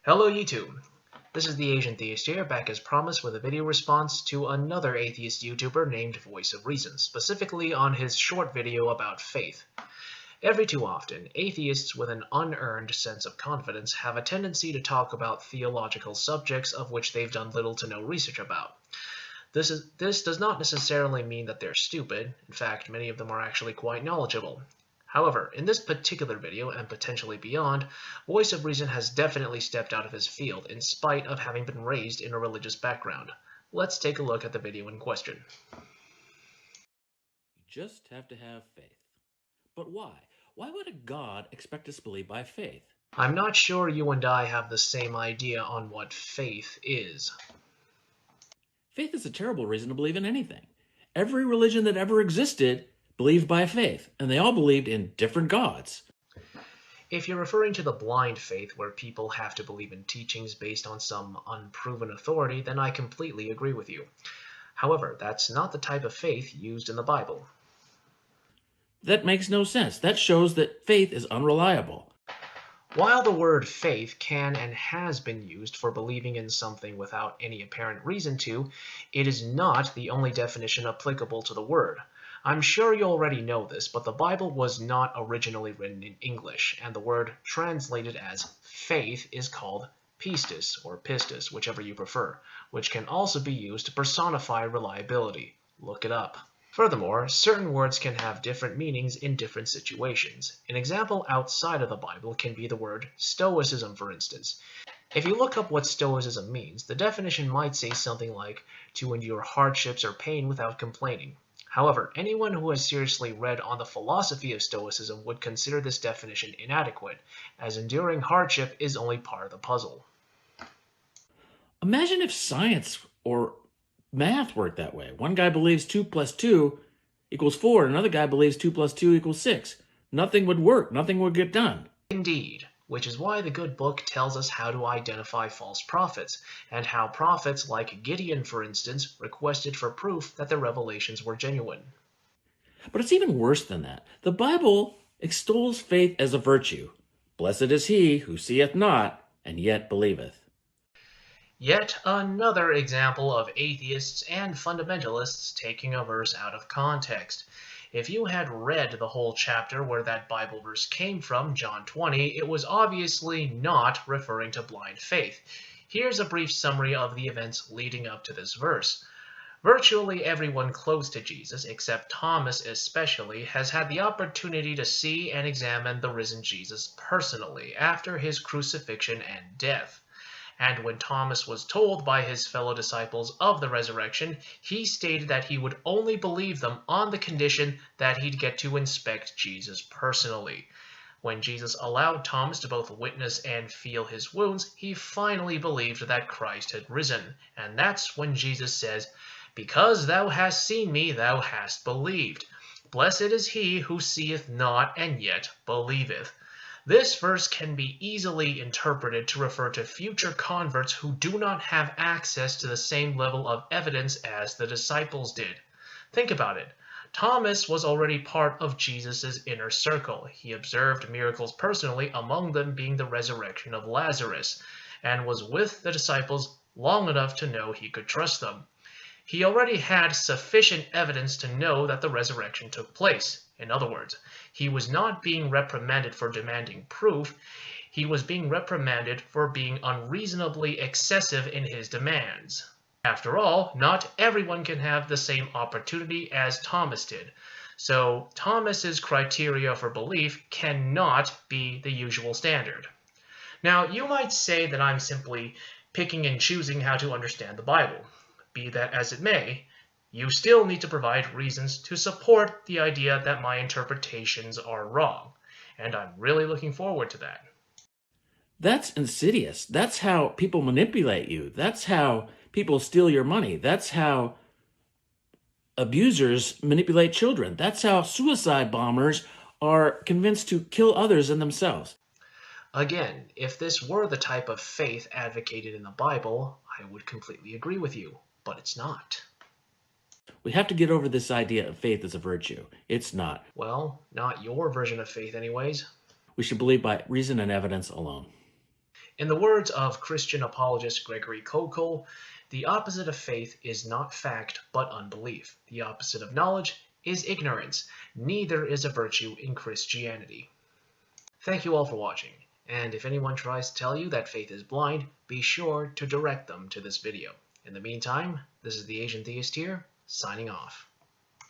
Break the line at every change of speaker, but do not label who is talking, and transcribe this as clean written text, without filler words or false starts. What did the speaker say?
Hello YouTube! This is the Asian Theist here, back as promised with a video response to another atheist YouTuber named Voysovreason, specifically on his short video about faith. Every too often, atheists with an unearned sense of confidence have a tendency to talk about theological subjects of which they've done little to no research about. This does not necessarily mean that they're stupid. In fact, many of them are actually quite knowledgeable. However, in this particular video, and potentially beyond, Voysovreason has definitely stepped out of his field in spite of having been raised in a religious background. Let's take a look at the video in question.
You just have to have faith. But why? Why would a God expect us to believe by faith?
I'm not sure you and I have the same idea on what faith is.
Faith is a terrible reason to believe in anything. Every religion that ever existed believed by faith, and they all believed in different gods.
If you're referring to the blind faith where people have to believe in teachings based on some unproven authority, then I completely agree with you. However, that's not the type of faith used in the Bible.
That makes no sense. That shows that faith is unreliable.
While the word faith can and has been used for believing in something without any apparent reason to, it is not the only definition applicable to the word. I'm sure you already know this, but the Bible was not originally written in English, and the word translated as faith is called pistis, or pistis, whichever you prefer, which can also be used to personify reliability. Look it up. Furthermore, certain words can have different meanings in different situations. An example outside of the Bible can be the word stoicism, for instance. If you look up what stoicism means, the definition might say something like to endure hardships or pain without complaining. However, anyone who has seriously read on the philosophy of Stoicism would consider this definition inadequate, as enduring hardship is only part of the puzzle.
Imagine if science or math worked that way. One guy believes 2 + 2 = 4, and another guy believes 2 + 2 = 6. Nothing would work. Nothing would get done.
Indeed, which is why the good book tells us how to identify false prophets, and how prophets like Gideon, for instance, requested for proof that their revelations were genuine.
But it's even worse than that. The Bible extols faith as a virtue. Blessed is he who seeth not, and yet believeth.
Yet another example of atheists and fundamentalists taking a verse out of context. If you had read the whole chapter where that Bible verse came from, John 20, it was obviously not referring to blind faith. Here's a brief summary of the events leading up to this verse. Virtually everyone close to Jesus, except Thomas especially, has had the opportunity to see and examine the risen Jesus personally after his crucifixion and death. And when Thomas was told by his fellow disciples of the resurrection, he stated that he would only believe them on the condition that he'd get to inspect Jesus personally. When Jesus allowed Thomas to both witness and feel his wounds, he finally believed that Christ had risen. And that's when Jesus says, "Because thou hast seen me, thou hast believed. Blessed is he who seeth not and yet believeth." This verse can be easily interpreted to refer to future converts who do not have access to the same level of evidence as the disciples did. Think about it. Thomas was already part of Jesus' inner circle. He observed miracles personally, among them being the resurrection of Lazarus, and was with the disciples long enough to know he could trust them. He already had sufficient evidence to know that the resurrection took place. In other words, he was not being reprimanded for demanding proof. He was being reprimanded for being unreasonably excessive in his demands. After all, not everyone can have the same opportunity as Thomas did. So Thomas's criteria for belief cannot be the usual standard. Now, you might say that I'm simply picking and choosing how to understand the Bible. Be that as it may, you still need to provide reasons to support the idea that my interpretations are wrong, and I'm really looking forward to that.
That's insidious. That's how people manipulate you. That's how people steal your money. That's how abusers manipulate children. That's how suicide bombers are convinced to kill others and themselves.
Again, if this were the type of faith advocated in the Bible, I would completely agree with you, but it's not.
We have to get over this idea of faith as a virtue. It's not.
Well, not your version of faith anyways.
We should believe by reason and evidence alone.
In the words of Christian apologist Gregory Koukl, the opposite of faith is not fact but unbelief. The opposite of knowledge is ignorance. Neither is a virtue in Christianity. Thank you all for watching, and if anyone tries to tell you that faith is blind, be sure to direct them to this video. In the meantime, this is the Asian Theist here, signing off.